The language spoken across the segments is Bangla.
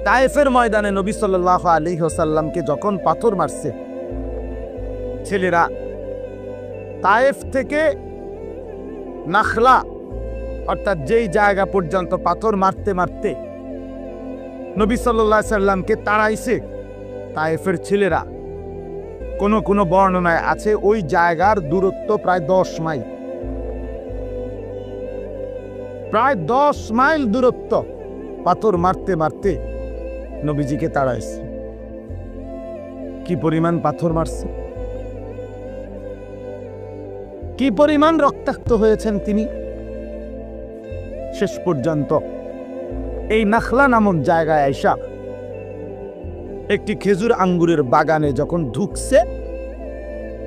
তায়েফের ময়দানে নবী সাল্লাল্লাহু আলাইহি ওয়াসাল্লামকে যখন পাথর মারছে ছেলেরা, তায়েফ থেকে নাখলা অর্থাৎ যেই জায়গা পর্যন্ত পাথর মারতে মারতে নবী সাল্লাল্লাহু আলাইহি সাল্লামকে তাড়াইছে তায়েফের ছেলেরা, কোনো কোনো বর্ণনায় আছে ওই জায়গার দূরত্ব প্রায় 10 মাইল, প্রায় 10 মাইল দূরত্ব পাথর মারতে মারতে নবীজিকে তাড়াইছে। কি পরিমাণ পাথর মারছে, কি পরিমাণ রক্তাক্ত হয়েছেন তিনি। শেষ পর্যন্ত এই নাখলা নামক জায়গায় আইসা একটি খেজুর আঙ্গুরের বাগানে যখন ঢুকছে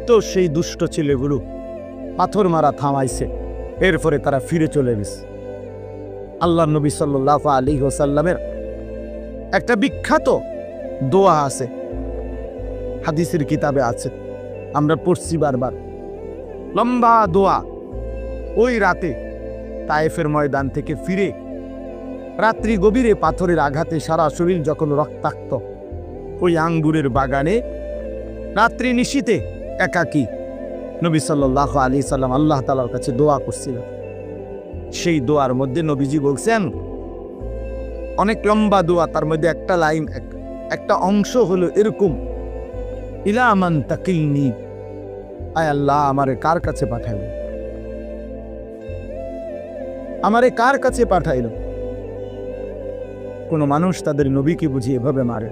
তো সেই দুষ্ট ছেলেগুলো পাথর মারা থামাইছে, এরপরে তারা ফিরে চলে গেছে। আল্লাহ নবী সাল্লাল্লাহু আলাইহি ওয়াসাল্লামের একটা বিখ্যাত দোয়া আছে, হাদিসের কিতাবে আছে, আমরা পড়ছি বারবার, লম্বা দোয়া। ওই রাতে তায়েফের ময়দান থেকে ফিরে রাত্রি গভীরে পাথরের আঘাতে সারা শরীর যখন রক্তাক্ত, ওই আঙ্গুরের বাগানে রাত্রি নিশীতে একাকী নবী সাল্লাল্লাহু আলাইহি সাল্লাম আল্লাহ তাআলার কাছে দোয়া করছিলেন। সেই দোয়ার মধ্যে নবীজি বলছেন, অনেক লম্বা দোয়া, তার মধ্যে একটা লাইন, একটা অংশ হলো এরকম, ইলা মান তাকিলনি, আয় আল্লাহ আমারে কার কাছে পাঠাইল, আমারে কার কাছে পাঠাইল। কোন মানুষ তাদের নবীকে বুঝি এভাবে মারে,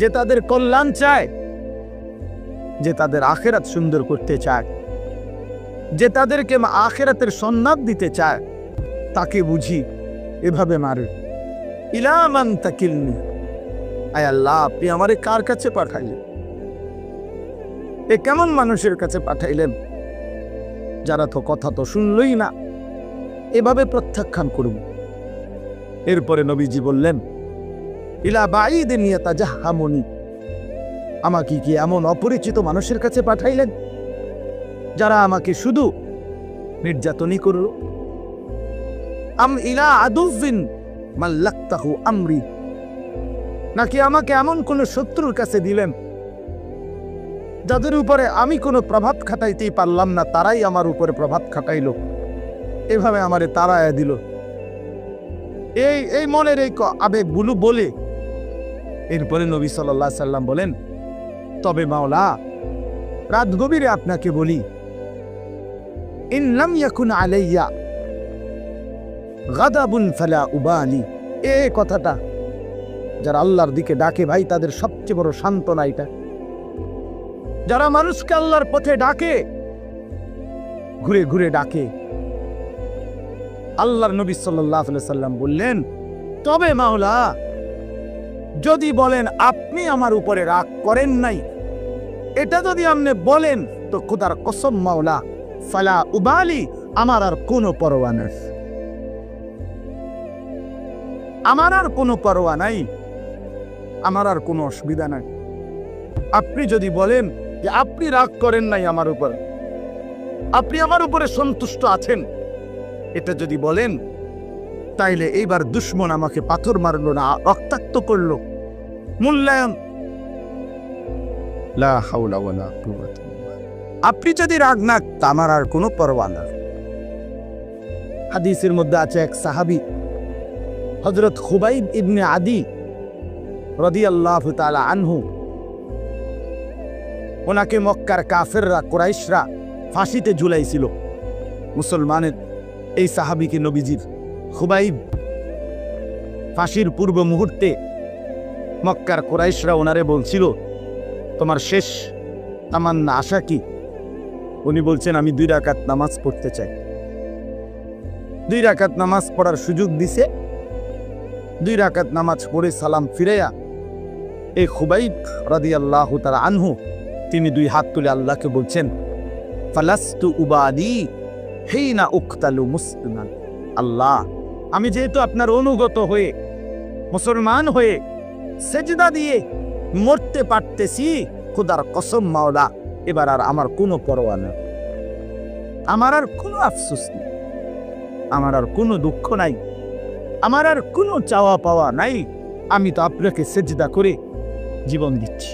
যে তাদের কল্যাণ চায়, যে তাদের আখিরাত সুন্দর করতে চায়, যে তাদেরকে আখিরাতের সন্ন্যাত দিতে চায়, তাকে বুঝি এভাবে মারে। ইলা মান তাকিলনি, আয় আল্লাহ আপনি আমারে কার কাছে পাঠাইলেন, এ কেমন মানুষের কাছে পাঠাইলেন যারা তো কথা তো শুনলই না, এভাবে প্রত্যাখ্যান করব। এরপরে নবীজি বললেন, ইলা বাঈদিন ইয়াতাজাহামুনি, আমাকে কি এমন অপরিচিত মানুষের কাছে পাঠাইলেন যারা আমাকে শুধু নির্যাতনই করল। আম ইলা আদুফিন মাল্লাক্তাহু আমরি, নাকি আমাকে এমন কোন শত্রুর কাছে দিলেন যাদের উপরে আমি কোনো প্রভাব খাটাইতেই পারলাম না, তারাই আমার উপরে প্রভাব খাটাইল, এভাবে আমারে তাড়ায়া দিল। এই মনের এই আবেগগুলো বলে এরপরে নবী সাল্লাল্লাহু আলাইহি সাল্লাম বলেন, তবে মাওলা রাত গভীরে আপনাকে বলি, ইন লাম ইয়াকুন আলাইয়া গাদাবুন ফালা উবালি, এই কথাটা যারা আল্লাহর দিকে ডাকে ভাই, তাদের সবচেয়ে বড় সান্ত্বনা এটা। যারা মানুষকে আল্লাহর পথে ডাকে, ঘুরে ঘুরে ডাকে, আল্লাহর নবী সাল্লাল্লাহু আলাইহি সাল্লাম বললেন, তবে মাওলা যদি বলেন আপনি আমার উপরে রাগ করেন নাই, এটা যদি আপনি বলেন তো খোদার কসম মাওলা ফালা উবালি, আমার আর কোনো পরোয়া নাই, আমার আর কোনো পরোয়া নাই, আমার আর কোনো অসুবিধা নাই। আপনি যদি বলেন যে আপনি রাগ করেন নাই আমার উপর, আপনি আমার উপরে সন্তুষ্ট আছেন, এটা যদি বলেন, তাইলে এইবার দুশমন আমাকে পাথর মারলো না, রক্তাক্ত করলো, মূল্যায়ন। লা হাওলা ওয়ালা কুওয়াতা ইল্লা বিল্লাহ। আপনি যদি রাগ না, আমার আর কোনো পরোয়া না। হাদিসের মধ্যে আছে এক সাহাবী হযরত খুবাইব ইবনে আদি রাদিয়াল্লাহু তাআলা আনহু, ওনাকে মক্কার কাফেররা, কুরাইশরা ফাঁসিতে ঝুলাইছিল। মুসলমানের এই সাহাবীকে নবীজির খুবাইব ফাঁসির পূর্ব মুহূর্তে মক্কার কুরাইশরা ওনারে বলছিল, তোমার শেষ তামান্না আশা কি? উনি বলছেন, আমি 2 রাকাত নামাজ পড়তে চাই। 2 রাকাত নামাজ পড়ার সুযোগ দিছে। 2 রাকাত নামাজ পড়ে সালাম ফিরাইয়া এই খুবাইব রাদিয়াল্লাহু তাআলা আনহু তিনি 2 হাত তুলে আল্লাহকে বলছেন, ফালাস্তু উবাদি হিনা উকতালু মুসলিমান, আল্লাহ আমি যেহেতু আপনার অনুগত হয়ে, মুসলমান হয়ে সেজদা দিয়ে মরতে পারতেছি, খোদার কসম মাওলা এবার আর আমার কোনো পরোয়া নেই, আমার আর কোনো আফসোস নেই, আমার আর কোনো দুঃখ নাই, আমার আর কোনো চাওয়া পাওয়া নাই, আমি তো আপনাকে সেজদা করে জীবন দিচ্ছি।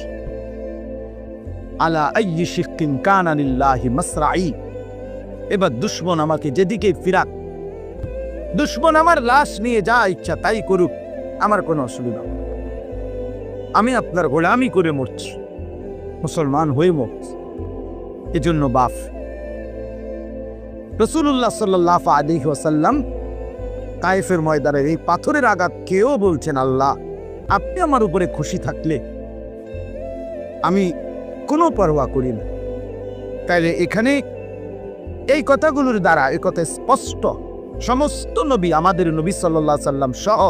আলা আইয়ি শিক্কিন কানা লিল্লাহি মাসরাই। এবার দুশমন আমাকে যেদিকে ফিরাক, দুশমন আমার লাশ নিয়ে যা ইচ্ছা তাই করুক, আমার কোনো অসুবিধা নেই। আমি আপনার গোলামি করে মরছি, মুসলমান হয়ে মরছি। এজন্য বাপ রাসূলুল্লাহ সাল্লাল্লাহু আলাইহি ওয়াসাল্লাম তায়েফের ময়দানের এই পাথরের আঘাত কেউ বলছেন, আল্লাহ আপনি আমার উপরে খুশি থাকলে আমি কোনো পরোয়া করি না। তাইলে এখানে এই কথাগুলোর দ্বারা এই কথা স্পষ্ট, সমস্ত নবী, আমাদের নবী সাল্লাল্লাহু আলাইহি সাল্লাম সহ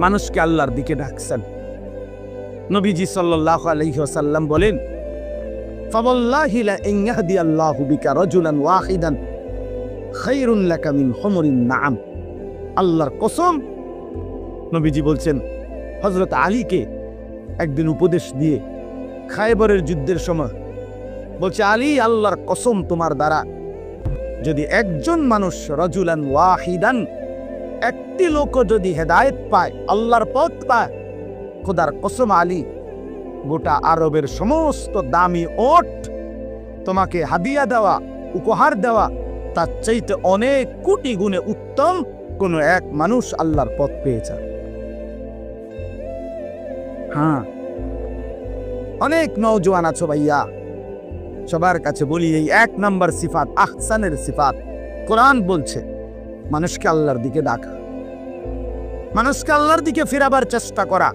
মানুষকে আল্লাহর দিকে ডাকছেন। নবীজি সাল্লাল্লাহু আলাইহি ওয়াসাল্লাম বলেন, ফাওয়াল্লাহি লা ইন ইয়াহদিয়াল্লাহু বিকা রাজুলান ওয়াহিদান খায়রুন লাকা মিন হুমুরিন নাআম। আল্লাহর কসম, নবীজি বলছেন হযরত আলীকে একদিন উপদেশ দিয়ে খায়বরের যুদ্ধের সময় বলছে, আলী আল্লাহর কসম তোমার দ্বারা যদি একজন মানুষ রাজুলান ওয়াহিদান, একটি লোক যদি হেদায়েত পায়, আল্লাহর পথ পায়, খোদার কসম আলী গোটা আরবের সমস্ত দামি ওট তোমাকে হাদিয়া দেওয়া, উপহার দেওয়া তার চাইতে অনেক কোটি গুণে উত্তম কোন এক মানুষ আল্লাহর পথ পেয়েছে। হ্যাঁ, অনেক নওজোয়ান আছো ভাইয়া, সবার কাছে বলি এই 1 নম্বর সিফাত, আহসানের সিফাত। কোরআন বলছে মানুষকে আল্লাহর দিকে ডাকা, মানুষকে আল্লাহর দিকে ফেরাবার চেষ্টা করা।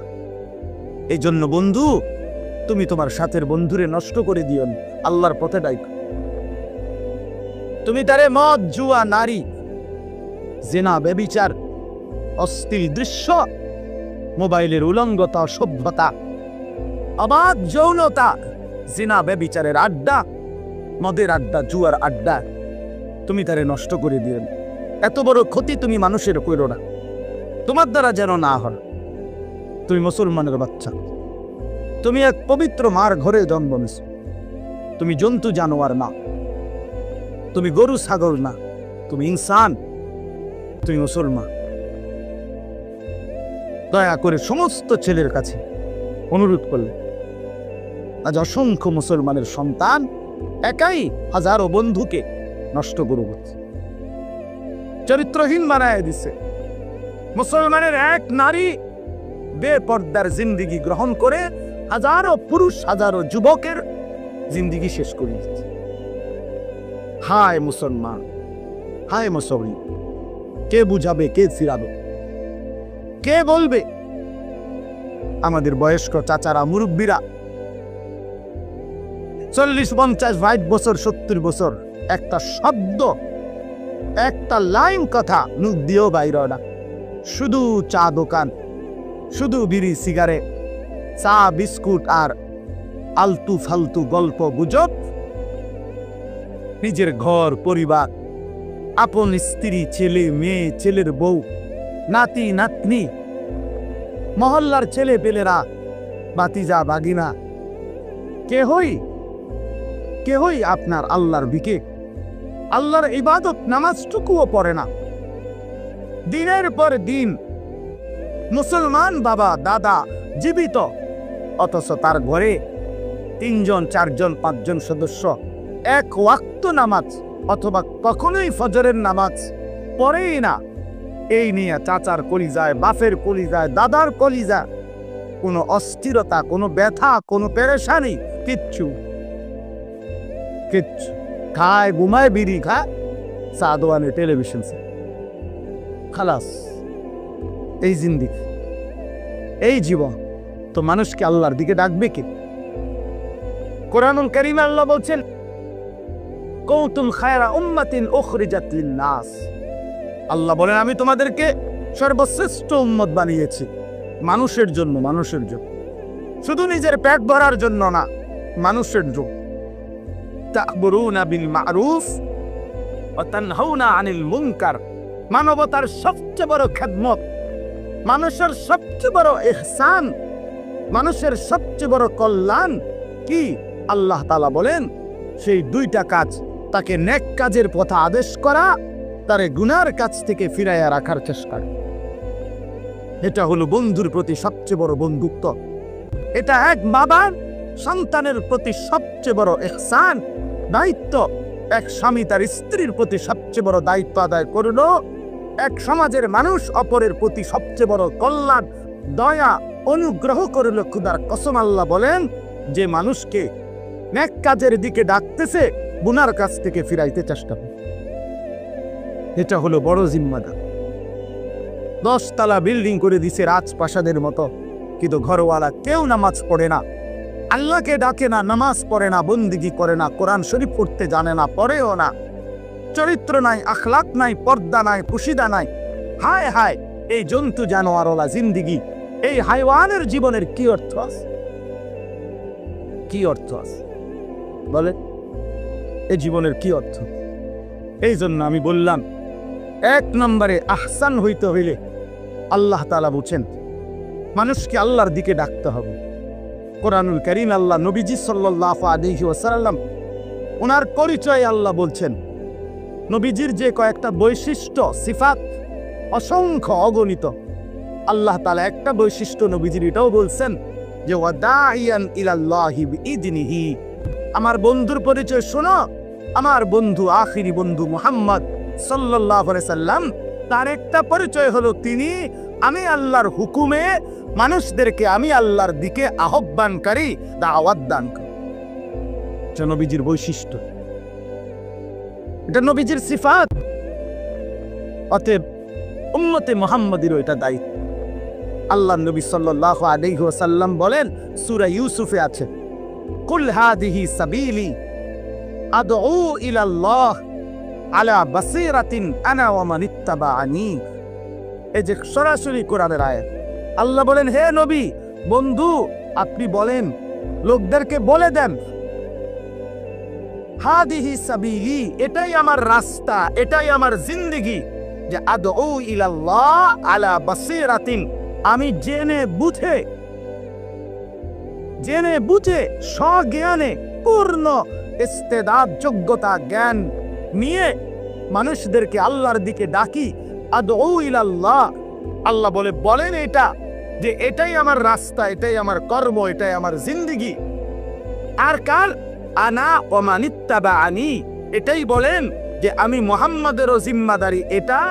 এই জন্য বন্ধু, তুমি তোমার সাথের বন্ধুরে নষ্ট করে দিও না, আল্লাহর পথে ডাইকো। তুমি তারে মদ, জুয়া, নারী, জিনা, ব্যভিচার, অশ্লীল দৃশ্য, মোবাইলের উলঙ্গতা, সভ্যতা, অবাধ যৌনতা, জিনা, ব্যভিচারের আড্ডা, মদের আড্ডা, জুয়ার আড্ডা, তুমি তারে নষ্ট করে দিও না। এত বড় ক্ষতি তুমি মানুষের করো না, তোমার দ্বারা যেন না হয়। তুমি মুসলমানের বাচ্চা, তুমি এক পবিত্র মার ঘরে জন্ম নিয়েছ, তুমি জন্তু জানোয়ার না, তুমি গরু ছাগল না, তুমি ইনসান, তুমি মুসলমান। দয়া করে সমস্ত ছেলের কাছে অনুরোধ করলে, আজ অসংখ্য মুসলমানের সন্তান একাই হাজারো বন্ধুকে নষ্ট করে দিচ্ছে, চরিত্রহীন বানায় দিছে। মুসলমানের এক নারী বেপর্দার জিন্দিগি গ্রহণ করে হাজারো পুরুষ, হাজারো যুবকের জিন্দিগি শেষ করে দিচ্ছে। হায় মুসলমান, হায় মুসলমান, কে বুঝাবে, কে ফিরাবে, কে বলবে? আমাদের বয়স্ক চাচারা, মুরব্বীরা 40, 50, 60 বছর, 70 বছর একটা শব্দ, একটা লাইন কথা মুখ দিয়েও বাইর হয় না। শুধু চা দোকান, শুধু বিড়ি, সিগারেট, চা, বিস্কুট আর আলতু ফালতু গল্প গুজব। নিজের ঘর, পরিবার, আপন স্ত্রী, ছেলে মেয়ে, ছেলের বউ, নাতি নাতনি, মহল্লার ছেলে পেলেরা, বাতিজা বাগিনা, কেহই আপনার আল্লাহর দিকে, আল্লাহর ইবাদত নামাজটুকুও পড়ে না। দিনের পর দিন মুসলমান বাবা দাদা জীবিত, অথচ তার ঘরে 3 জন 4 জন 5 জন সদস্য এক ওয়াক্ত নামাজ অথবা কখনোই ফজরের নামাজ পড়েই না। এই নিয়ে চাচার কলিজায়, বাপের কলিজায়, দাদার কলিজায় কোনো অস্থিরতা, কোনো ব্যথা, কোনো পেরেশানি, কিচ্ছু। খায়, ঘুমায়, বিড়ি খায়, চা দোয়ানে, টেলিভিশন সে খালাস। এই জিন্দিগি, এই জীবন, তো মানুষকে আল্লাহর দিকে ডাকবে কি? কোরআনুল কারীমে আল্লাহ বলছেন, কুনতুম খায়রা উম্মাতিন উখরিজাত লিন-নাস। আল্লাহ বলেন, আমি তোমাদেরকে সর্বশ্রেষ্ঠ উম্মত বানিয়েছি মানুষের জন্য, মানুষের জন্য, শুধু নিজের পেট ভরার জন্য না, মানুষের জন্য। তা'মুরুনা বিল মা'রুফ ওয়া তানহাউনা আনিল মুনকার। মানবতার সবচেয়ে বড় খেদমত, মানুষের সবচেয়ে বড় ইহসান, মানুষের সবচেয়ে বড় কল্যাণ কি? আল্লাহ তাআলা বলেন সেই 2টা কাজ, তাকে নেক কাজের পথে আদেশ করা তারে গুনার কাছ থেকে ফিরাইয়া রাখার চেষ্টা করে। এটা হলো বন্ধুর প্রতি সবচেয়ে বড় বন্ধুত্ব। এটা এক বাবার সন্তানের প্রতি সবচেয়ে বড় ইহসান, দায়িত্ব। এক স্বামী তার স্ত্রীর প্রতি সবচেয়ে বড় দায়িত্ব আদায় করলো। এক সমাজের মানুষ অপরের প্রতি সবচেয়ে বড় কল্যাণ, দয়া, অনুগ্রহ করলো। খুদার কসম আল্লাহ বলেন যে মানুষকে নেক কাজের দিকে ডাকতেছে, গুনার কাছ থেকে ফিরাইতে চেষ্টা করে। এটা হলো বড় জিম্মাদার। 10 তলা বিল্ডিং করে দিছে রাজপ্রাসাদের মতো, কিন্তু ঘরওয়ালা কেউ নামাজ পড়ে না, আল্লাহকে ডাকে না, নামাজ পড়ে না, বন্দিগি করে না, কোরআন শরীফ পড়তে জানে না, পড়েও না, চরিত্র নাই, আখলাক নাই, পর্দা নাই, পুশিদা নাই। হায় হায়, এই জন্তু জানোয়ারওয়ালা জিন্দিগি, এই হাইওয়ানের জীবনের কি অর্থ আছে? কি অর্থ আছে বলে? এই জীবনের কি অর্থ? এই জন্য আমি বললাম, 1 নম্বরে আহসান হইতে হইলে আল্লাহ তাআলা বুঝেন মানুষকে আল্লাহর দিকে ডাকতে হবে। কোরআনুল কারীম আল্লাহ নবীজি সাল্লাল্লাহু আলাইহি ওয়াসাল্লাম ওনার পরিচয় আল্লাহ বলছেন, নবীজির যে কয়েকটা বৈশিষ্ট্য সিফাত অসংখ্য অগণিত, আল্লাহ তাআলা একটা বৈশিষ্ট্য নবীজির এটাও বলছেন যে ওয়াদাইয়ান ইলাল্লাহি বিইذনিহি। আমার বন্ধুর পরিচয় শোনো, আমার বন্ধু আখিরি বন্ধু মুহাম্মদ সাল্লাল্লাহু আলাইহি সাল্লাম, তার একটা পরিচয় হলো তিনি আমি আল্লাহর হুকুমে মানুষদেরকে আমি আল্লাহর দিকে আহ্বানকারী, দাওয়াত দানকারী। এটা নবীজির বৈশিষ্ট্য, এটা নবীজির সিফাত। অতএব উম্মতে মুহাম্মাদিরও এটা দায়িত্ব। আল্লাহ নবী সাল্লাল্লাহু আলাইহি ওয়াসাল্লাম বলেন, সূরা ইউসুফে আছে, কুল হাদিহি সাবিলি আদউ ইলাল্লাহ আলা বাসীরাতিন আনা ওয়া মান ইত্তাবাআনি। এই যে সরাসরি কোরআনের আয়াত। আল্লাহ বলেন, হে নবী, বন্ধু আপনি বলেন, লোকদেরকে বলে দেন, হাদিহি সাবিলি, এটাই আমার রাস্তা, এটাই আমার জিন্দেগি, যে আদউ ইলাল্লাহ আলা বাসীরাতিন, আমি জেনে বুঝে স্বজ্ঞানে পূর্ণ ইস্তেদাদ, যোগ্যতা, জ্ঞান নিয়ে মানুষদেরকে আল্লাহর দিকে ডাকি। আদউ ইলাল্লাহ, আল্লাহ বলেন এটা, যে এটাই আমার রাস্তা, এটাই আমার কর্ম, এটাই আমার জিন্দেগি। আর কার? আনা ওয়া মান ইত্তাবাআনি, এটাই বলেন যে আমি মুহাম্মাদেরও জিম্মাদারি এটা,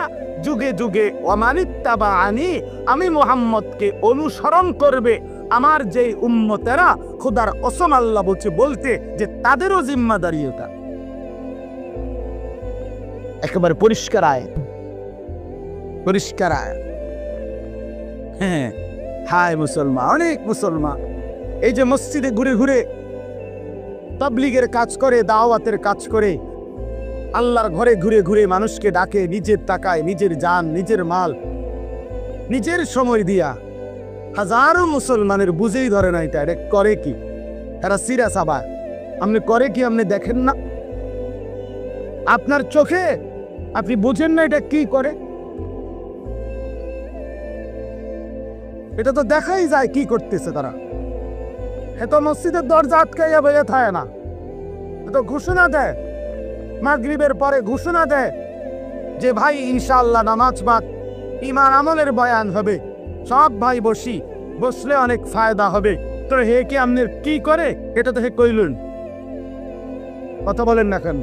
যুগে যুগে ওয়া মান ইত্তাবাআনি, আমি মুহাম্মদকে অনুসরণ করবে আমার যে উম্মতেরা। খোদার কসম আল্লাহ বলতে যে তাদেরও জিম্মাদারি এটা। একেবারে পরিষ্কার আয়াত, পরিষ্কার আয়াত। হ্যাঁ, হায় মুসলমান, অনেক মুসলমান এই যে মসজিদে ঘুরে ঘুরে তাবলীগের কাজ করে, দাওয়াতের কাজ করে, আল্লাহর ঘরে ঘুরে ঘুরে মানুষকে ডাকে, নিজের টাকায়, নিজের জান, নিজের মাল, নিজের সময় দিয়া। হাজারো মুসলমানের বুঝেই ধরে না এটা করে কি, এরা সিরিয়াস। আবার আপনি করে কি, আপনি দেখেন না? আপনার চোখে আপনি বুঝেন না এটা কি করে? এটা তো দেখাই যায় কি করতেছে তারা। এত মসজিদের দরজা আটকাইয়া বেড়ে থাকে না, এত ঘোষণা দেয়, মাগরিবের পরে ঘোষণা দেয় যে ভাই ইনশাআল্লাহ নামাজ বাদ, ঈমান আমলের বয়ান হবে, সব ভাই বসলে অনেক ফায়দা হবে। তো হে কি আপনি কি করে? এটা তো হে কইলেন, কথা বলেন না কেন?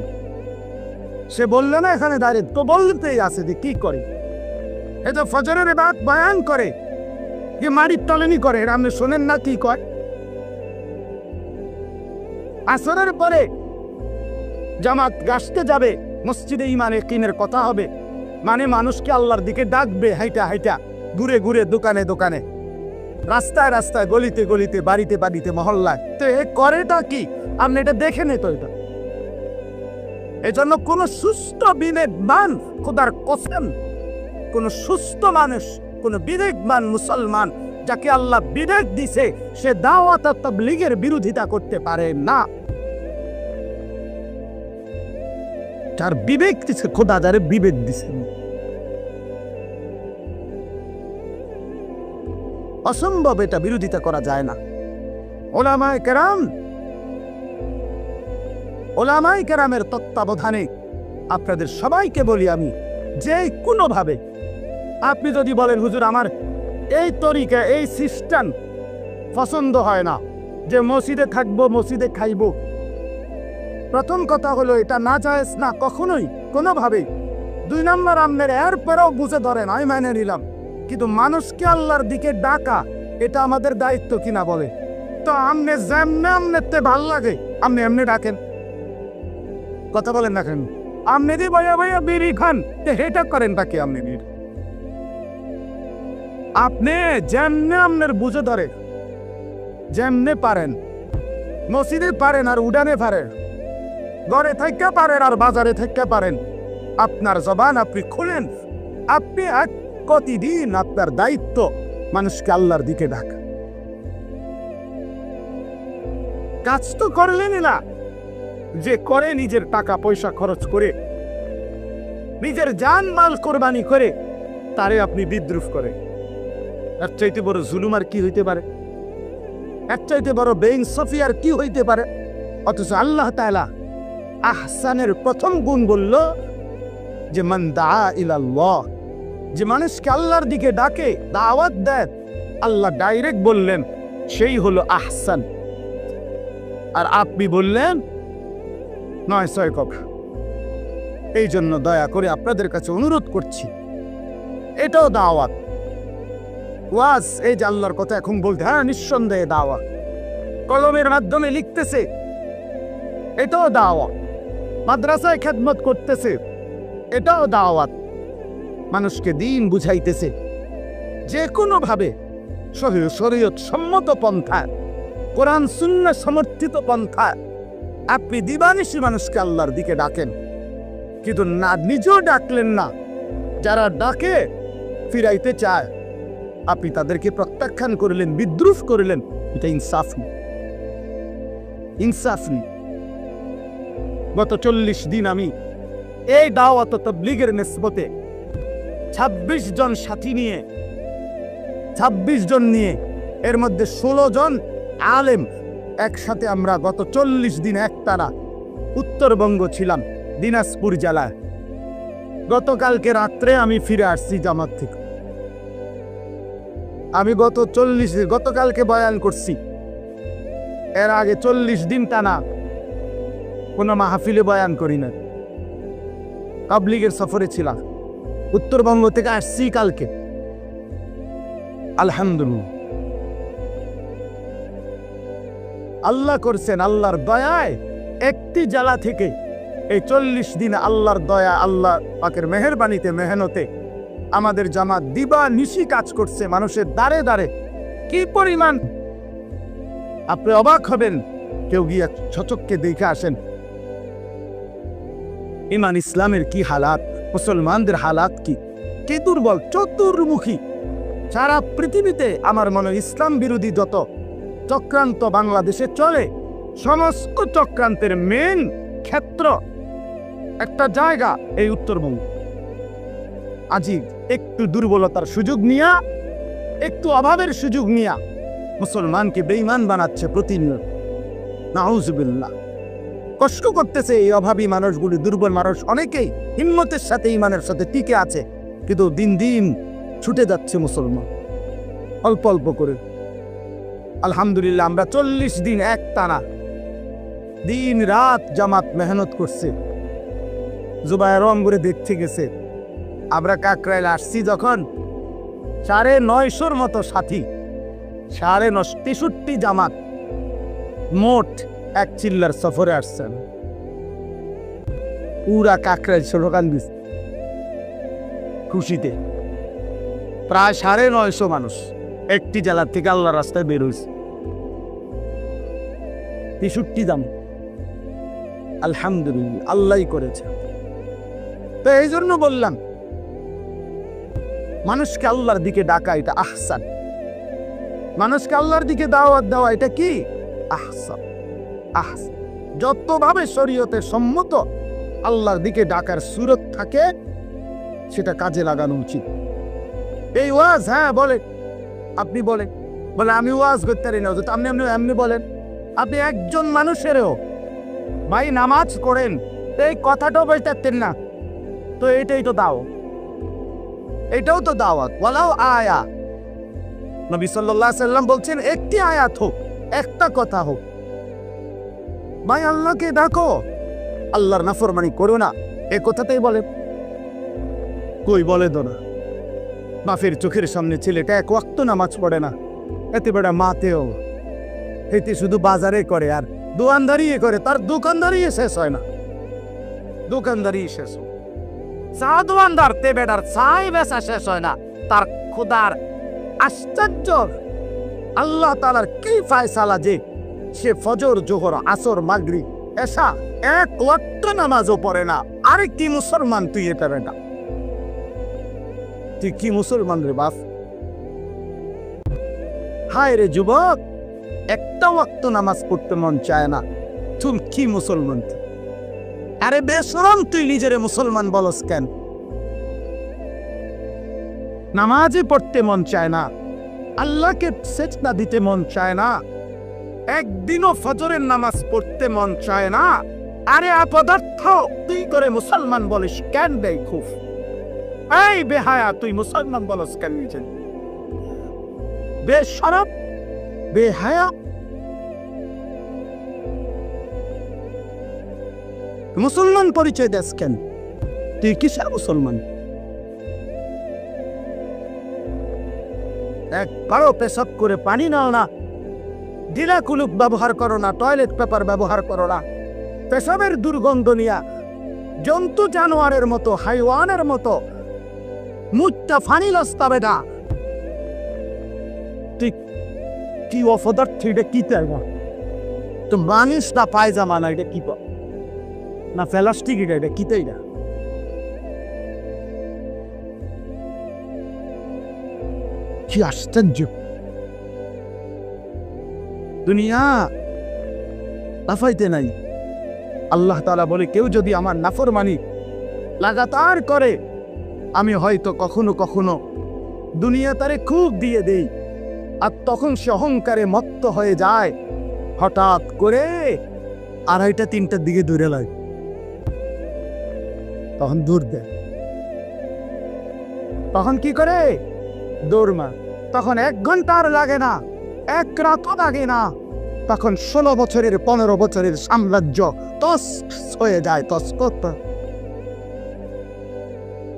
সে বললে না এখানে দাঁড়িয়ে, তো বলতেই আছে যে কি করে। এ তো ফজরের বাদ বয়ান করে, যে মারির তলেনি করে, এটা আপনি শোনেন না কি কয়? আসরের পরে জামাত গাছতে যাবে, মসজিদে ইমানে কিনের কথা হবে, মানে মানুষকে আল্লাহর দিকে ডাকবে, হাইটা হাইটা, ঘুরে ঘুরে, দোকানে দোকানে, রাস্তায় রাস্তায়, গলিতে গলিতে, বাড়িতে বাড়িতে, মহল্লায়। তো এ করেটা কি? আপনি এটা দেখেন তো? এটা এজন্য কোন সুস্থ বিবেকবান, খোদার কসম, কোন সুস্থ মানুষ, কোন বিবেকবান মুসলমান যাকে আল্লাহ বিবেক দিছে, সে দাওয়াত আর তাবলীগের বিরোধিতা করতে পারে না। যার বিবেক দিছে, খোদা যারে বিবেক দিছে, অসম্ভব এটা বিরোধিতা করা যায় না। ওলামায়ে কেরামের তত্ত্বাবধানে আপনাদের সবাইকে বলি আমি, যে কোনোভাবে আপনি যদি বলেন হুজুর আমার এই তরিকা এই সিস্টেম পছন্দ হয় না, যে মসজিদে থাকবো মসজিদে খাইব, প্রথম কথা হলো এটা না জায়েজ না কখনোই কোনোভাবেই। 2 নম্বর আপনার এরপরেও বুঝে ধরেন আমি মেনে নিলাম, কিন্তু মানুষকে আল্লাহর দিকে ডাকা এটা আমাদের দায়িত্ব কিনা বলে। তো আপনি যেমনে আমনেতে ভাল লাগে আপনি এমনি ডাকেন, কথা বলেন না কেন? আপনি যে বয়া বয়া বিড়ি খান এটা করেন তাকে আপনি আপনি যেমনে আপনার বুঝে ধরে যেমনে পারেন, মসজিদে পারেন আর উডানে পারেন, ঘরে থেকে পারেন আর বাজারে থেকে পারেন, আপনার জবান আপনি খুলেন। আপনি প্রতিদিন আপনার দায়িত্ব মানুষকে আল্লাহর দিকে ডাকা। কাজ তো করলেন না, যে করে নিজের টাকা পয়সা খরচ করে নিজের জান মাল কোরবানি করে তারে আপনি বিদ্রুপ করে, এর চাইতে বড় জুলুম আর কি হইতে পারে? এর চাইতে বড় বেইনসাফি আর কি হইতে পারে? অথচ আল্লাহ তাআলা আহসানের প্রথম গুণ বলল যে মান দা ইলাল্লাহ, যে মানুষকে আল্লাহর দিকে ডাকে দাওয়াত দেয়, আল্লাহ ডাইরেক্ট বললেন সেই হলো আহসান। আর আপনি বললেন 9 কথা। এই জন্য দয়া করে আপনাদের কাছে অনুরোধ করছি, এটাও দাওয়াত ওয়াজ। এই যে আল্লাহর কথা এখন বলতে, হ্যাঁ নিঃসন্দেহে দাওয়াত, কলমের মাধ্যমে লিখতেছে এটাও দাওয়াত, মাদ্রাসায় খেদমত করতেছে এটাও দাওয়াত, মানুষকে দিন বুঝাইতেছে যে কোনো ভাবে শরীয়ত সম্মত পন্থা, কোরআন সুন্নাহ সমর্থিত পন্থা আপনি দিবানিশি মানুষকে আল্লাহর দিকে ডাকেন, কিন্তু না নিজেও ডাকলেন না, যারা ডাকে ফিরাইতে চায় আপনি তাদেরকে প্রত্যাখ্যান করলেন, বিদ্রুপ করলেন, এটা ইনসাফ নেই, ইনসাফ নেই। গত 40 দিন আমি এই দাওয়াত তাবলীগের নিসবতে 26 জন সাথী নিয়ে 26 জন নিয়ে এর মধ্যে 16 জন আলেম একসাথে আমরা গত 40 দিন একটানা উত্তরবঙ্গ ছিলাম, দিনাজপুর জেলায়। গতকালকে রাত্রে আমি ফিরে আসছি জামাত থেকে। আমি গতকালকে বয়ান করছি, এর আগে 40 দিন টানা কোনো মাহফিলে বয়ান করি না, তাবলীগের সফরে ছিলাম, উত্তরবঙ্গ থেকে আসছি কালকে। আলহামদুলিল্লাহ আল্লাহ করছেন, আল্লাহর দয়ায় একটি জেলা থেকে এই 40 দিন আল্লাহর দয়া, আল্লাহ পাকের মেহেরবানিতে মেহনতে আমাদের জামাত দিবা নিশি কাজ করছে মানুষের দ্বারে দ্বারে। কি পরিমাণ আপনি অবাক হবেন, কেউ গিয়ে সচক্ষে দেখে আসেন ইমান ইসলামের কি হালাত, মুসলমানদের হালাত কি, কে দুর্বল, চতুর্মুখী। সারা পৃথিবীতে আমার মনে ইসলাম বিরোধী যত চক্রান্ত বাংলাদেশে চলে, সমস্ত চক্রান্তের মেন ক্ষেত্র একটা জায়গা এই উত্তরবঙ্গ। আজি একটু দুর্বলতার সুযোগ নিয়া, একটু অভাবের সুযোগ নিয়া মুসলমানকে বেঈমান বানাচ্ছে প্রতিনিয়ত। নাউজুবিল্লাহ, কষ্ট করতেছে এই অভাবী মানুষগুলি, দুর্বল মানুষ অনেকেই হিম্মতের সাথে ইমানের সাথে টিকে আছে, কিন্তু দিন দিন ছুটে যাচ্ছে মুসলমান অল্প অল্প করে। আলহামদুলিল্লাহ আমরা 40 দিন একটানা দিন রাত জামাত মেহনত করছে। জুবায়ের রংপুরে দেখতে গেছে, আমরা কাকরাইল আসছি যখন 950 মতো সাথী, 63 জামাত মোট এক চিল্লার সফরে আসছেন। পুরা কাকরাইল স্লোগান দিচ্ছে খুশিতে, প্রায় 950 মানুষ একটি জেলার থেকে আল্লাহর রাস্তায় বের হয়েছে, 63 জামাত। আলহামদুলিল্লাহ আল্লাহই করেছে। তো এই জন্য বললাম মানুষকে আল্লাহর দিকে ডাকা এটা আহসান, মানুষকে আল্লাহর দিকে দাওয়াত দেওয়া এটা কি আহসান। আহসান যতভাবে শরীয়তের সম্মত আল্লাহর দিকে ডাকার সুরত থাকে সেটা কাজে লাগানো উচিত। এই ওয়াজ, হ্যাঁ বলে আপনি বলে আমি ওয়াজ করতে পারি না, আপনি এমনি বলেন। আপনি একজন মানুষেরও ভাই নামাজ করেন এই কথাটাও বলতে পারতেন না, তো এটাই তো দাও এটাও তো দাওয়াত। ওয়ালাউ আয়া, নবী সাল্লাল্লাহু আলাইহি সাল্লাম বলছেন একটি আয়াত হোক, একটা কথা হোক। ভাই আল্লাহকে ডাকো, আল্লাহর নাফরমানি করো না, এ কথাতেই বলে। কই বলে তো না। বাপের চোখের সামনে ছেলেটা এক ওয়াক্ত নামাজ পড়ে না, এতে বেটা মাতেও, এতে শুধু বাজারে করে আর দোকানদারি করে, তার দোকানদারি শেষ হয় না, দোকানদারি শেষ হয়। চা দোকানদার তে বেটার চাই বেচা শেষ হয় না, তার খুদার আশ্চর্য আল্লাহ তাআলার কি ফয়সালা যে সে ফজর, জোহর, আসর, মাগরিব, এশা এক ওয়াক্ত নামাজও পড়ে না। আরে কি মুসলমান তুই, এটা বেটা তুই কি মুসলমান রে বাপ? হায় রে যুবক, একটা ওয়াক্ত নামাজ পড়তে মন চায় না, তুমি কি মুসলমান? আরে বেশরম, তুই নিজেরে মুসলমান বলস কেন? নামাজে পড়তে মন চায় না, আল্লাহকে সেজদা দিতে মন চায় না, একদিনও ফজরের নামাজ পড়তে মন চায় না। আরে অপদার্থ, তুই করে মুসলমান বলিস কেন? বেখুফ, এই বেহায়া, তুই মুসলমান বলস কেন? নিজে বেশরম, বেহায়া, মুসলমান পরিচয় দেস কেন? তুই কিসের মুসলমান? একবারও পেশাব করে পানি নাও না, ঢিলা কুলুপ ব্যবহার করো না, টয়লেট পেপার ব্যবহার করো না, পেশাবের দুর্গন্ধ নিয়া জন্তু জানোয়ারের মতো, হাইওয়ানের মতো মুখটা ফানি লস্তাবে না। তুই কি অপদার্থ, এটা কি তাই না? তো মানুষ না পায়জামা না, এটা কি না প্লাস্টিক, এটা কি তাই না? কি আশ্চর্য দুনিয়া, লাফাইতে নাই। আল্লাহ তাআলা বলে, কেউ যদি আমার নাফরমানি লাগাতার করে, আমি হয়তো কখনো কখনো দুনিয়া তারে খুব দিয়ে দেই, আর তখন সে অহংকারে মত্ত হয়ে যায়, হঠাৎ করে 2:30-3টার দিকে দৌড়ে লাগে, তখন দৌড় দেয়। তখন কি করে? দৌড় মার। তখন 1 ঘন্টা আর লাগে না, 1 রাতও লাগে না, তখন 16 বছরের 15 বছরের সাম্রাজ্য তস হয়ে যায়,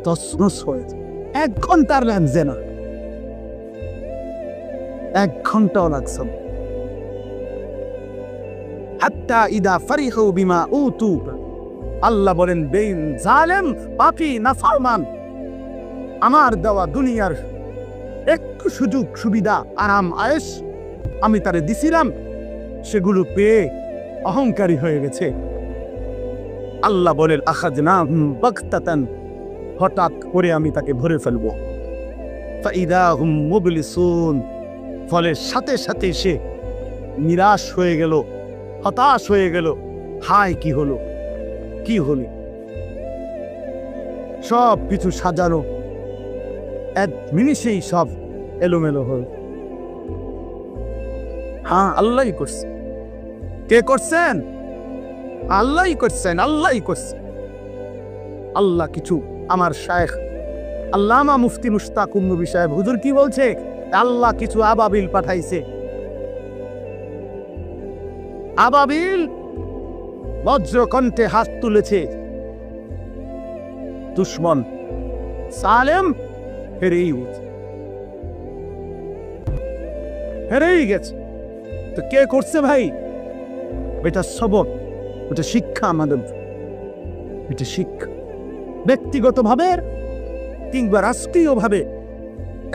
তসনস হয়ে যায়। 1 ঘন্টার লাগছে না, 1 ঘন্টাও লাগছে। হাত্তা ইদা ফারিহু বিমা উতু, আল্লাহ বলেন বেইন জালেম, পাপী, নাফরমান, আমার দেওয়া দুনিয়ার একটু সুযোগ সুবিধা, আরাম, আয়েশ আমি তারে দিছিলাম, সেগুলো পেয়ে অহংকারী হয়ে গেছে। আল্লাহ বলেন আখাযনাহুম বাগতাতান, হঠাৎ করে আমি তাকে ধরে ফেলবো। ফাইদা হুম মুবলিসুন, ফলে সাথে সাথে সে নিরাশ হয়ে গেল, হতাশ হয়ে গেল। হায় কি হলো, কি হলো? সব কিছু সাজানো 1 মিনিটেই সব এলোমেলো হল। হ্যাঁ, আল্লাহই করছে। কে করছেন? আল্লাহই করছেন, আল্লাহই করছেন। আল্লাহ কিছু, আমার শায়েখ আল্লামা মুফতি মুশতাকুর নবী সাহেব হুজুর কি বলছে? আল্লাহ কিছু আবাবিল পাঠাইছে। আবাবিল বজ্রকণ্ঠে হাত তুলেছে, দুশ্মন সালেম হেরেই গেছে। তো কে করছে ভাই? এটা সবক, এটা শিক্ষা, আমাদের এটা শিক্ষা। ব্যক্তিগতভাবে কিংবা রাষ্ট্রীয়ভাবে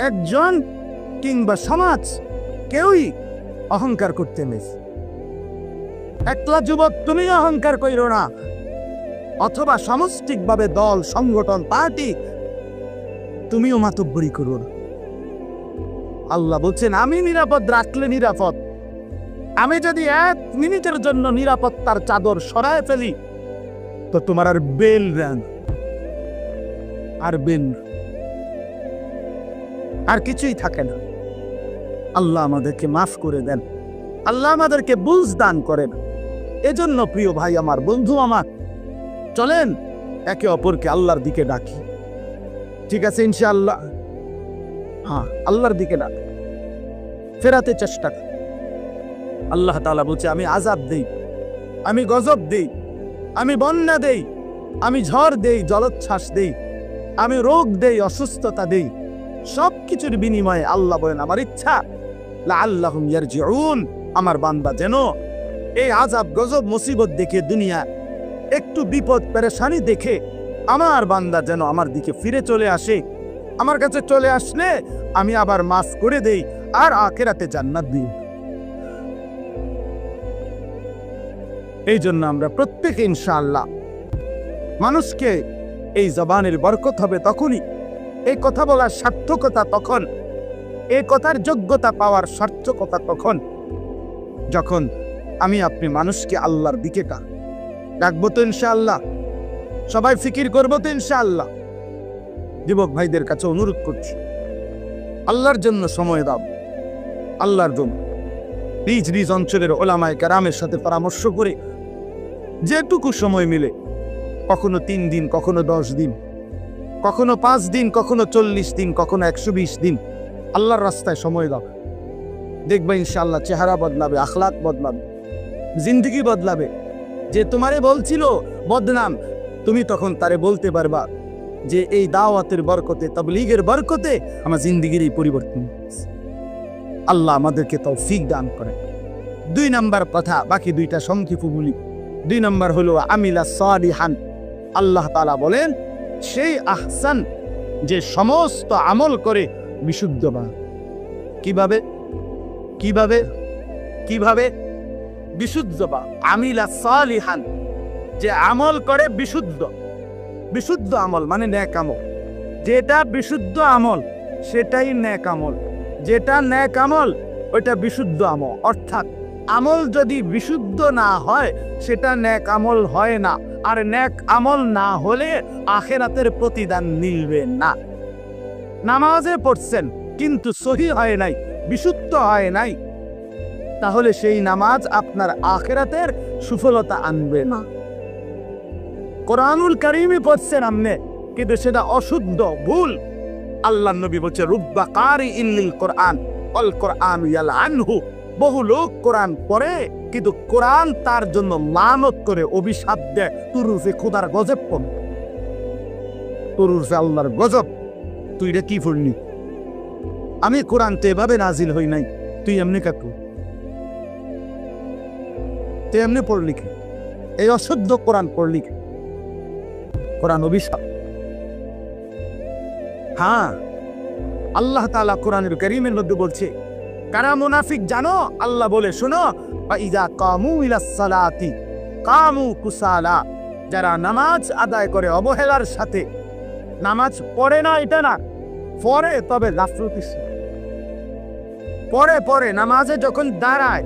একজন কিংবা সমাজ কেউই অহংকার করতে নেই। একলা যুবক তুমি অহংকার কইরো না, অথবা সামষ্টিকভাবে দল, সংগঠন, পার্টি তুমিও মাতব্বরি করো না। আল্লাহ বলছেন আমি নিরাপদ রাখলে নিরাপদ। আমি যদি 1 মিনিটের জন্য নিরাপত্তার চাদর সরায় ফেলি তো তোমার আর বেল দেন, আর বেল আর কিছুই থাকে না। আল্লাহ আমাদেরকে মাফ করে দেন, আল্লাহ আমাদেরকে বুঝ দান করেন। এজন্য প্রিয় ভাই আমার, বন্ধু আমার, চলেন একে অপরকে আল্লাহর দিকে ডাকি। ঠিক আছে ইনশাআল্লাহ, হ্যাঁ আল্লাহর দিকে না ফেরাতে চেষ্টা কর। আল্লাহ তাআলা বলছে আমি আযাব দেই, আমি গজব দেই, আমি বন্যা দেই, আমি ঝড় দেই, জলোচ্ছ্বাস দেই, আমি রোগ দেই, অসুস্থতা দেই, সব কিছুর বিনিময়ে আল্লাহ বলেন আমার ইচ্ছা লাআল্লাহুম ইয়ারজিউন, আমার বান্দা যেন এই আযাব গজব মুসিবত দেখে, দুনিয়া একটু বিপদ পেরেশানি দেখে আমার বান্দা যেন আমার দিকে ফিরে চলে আসে। আমার কাছে চলে আসলে আমি আবার মাফ করে দেই আর আখিরাতে জান্নাত দিই। এই জন্য আমরা প্রত্যেকে ইনশাআল্লাহ মানুষকে, এই জবানের বরকত হবে তখনই, এই কথা বলার সার্থকতা তখন, এই কথার যোগ্যতা পাওয়ার সার্থকতা তখন যখন আমি আপনি মানুষকে আল্লাহর দিকে ডাকবো তো ইনশাআল্লাহ, সবাই ফিকির করবো তো ইনশাআল্লাহ। যুবক ভাইদের কাছে অনুরোধ করছি, আল্লাহর জন্য সময় দাও, আল্লাহর জন্য নিজ নিজ অঞ্চলের ওলামায়ে কেরামের সাথে পরামর্শ করে যেটুকু সময় মিলে, কখনো 3 দিন, কখনো 10 দিন, কখনো 5 দিন, কখনো 40 দিন, কখনো 120 দিন আল্লাহর রাস্তায় সময় দাও। দেখবে ইনশাআল্লাহ চেহারা বদলাবে, আখলাক বদলাবে, জিন্দগি বদলাবে। যে তোমারে বলছিল বদনাম, তুমি তখন তারে বলতে পারবা যে এই দাওয়াতের বরকতে, তাবলীগের বরকতে আমার জিন্দগির এই পরিবর্তন। আল্লাহ আমাদেরকে তৌফিক দান করে। 2 নাম্বার কথা, বাকি 2টা সংক্ষেপ বলি। 2 নাম্বার হলো আমিলা সালিহান। আল্লাহ তাআলা বলেন সেই আহসান যে সমস্ত আমল করে বিশুদ্ধবান। কিভাবে কিভাবে কিভাবে বিশুদ্ধবান? আমিলা সালিহান, যে আমল করে বিশুদ্ধ। বিশুদ্ধ আমল মানে নেক আমল। যেটা বিশুদ্ধ আমল সেটাই নেক আমল, যেটা নেক আমল ওইটা বিশুদ্ধ আমল। অর্থাৎ আমল যদি বিশুদ্ধ না হয় সেটা নেক আমল হয় না, আর নেক আমল না হলে আখিরাতের প্রতিদান মিলবে না। নামাজে পড়ছেন কিন্তু সহি হয় নাই, বিশুদ্ধ হয় নাই, তাহলে সেই নামাজ আপনার আখিরাতের সুফলতা আনবে না। কোরআনুল কারীমে পড়ছেন আপনি কিন্তু সেটা অশুদ্ধ, ভুল। আল্লাহর নবী বলছে রুব্বা কারিইন লিল কোরআন ওয়াল কোরআন ইয়ালআনহু। বহু লোক কোরআন পড়ে কিন্তু কোরআন তার জন্য লানত করে, অভিশাপ দেয়। তুরুফে খোদার গজব পড়, তুরুফে আল্লাহর গজব। তুই রে কি পড়লি? আমি কোরআন তো এভাবে নাজিল হই নাই, তুই এমনি কাকু, তুই এমনি পড়লি কে? এই অশুদ্ধ কোরআন পড়লি কে? কোরআন অভিশাপ। হ্যাঁ, আল্লাহ তাআলা কোরআনুল কারীমের মধ্যে বলছে কারা মুনাফিক জানো? আল্লাহ বলে শোনো, ফাইজা কামু ইলাস সালাতি কামু কুসালা। যারা নামাজ আদায় করে অবহেলার সাথে, নামাজ পড়ে না এটা না, পড়ে তবে গাফলতি, পড়ে নামাজে যখন দাঁড়ায়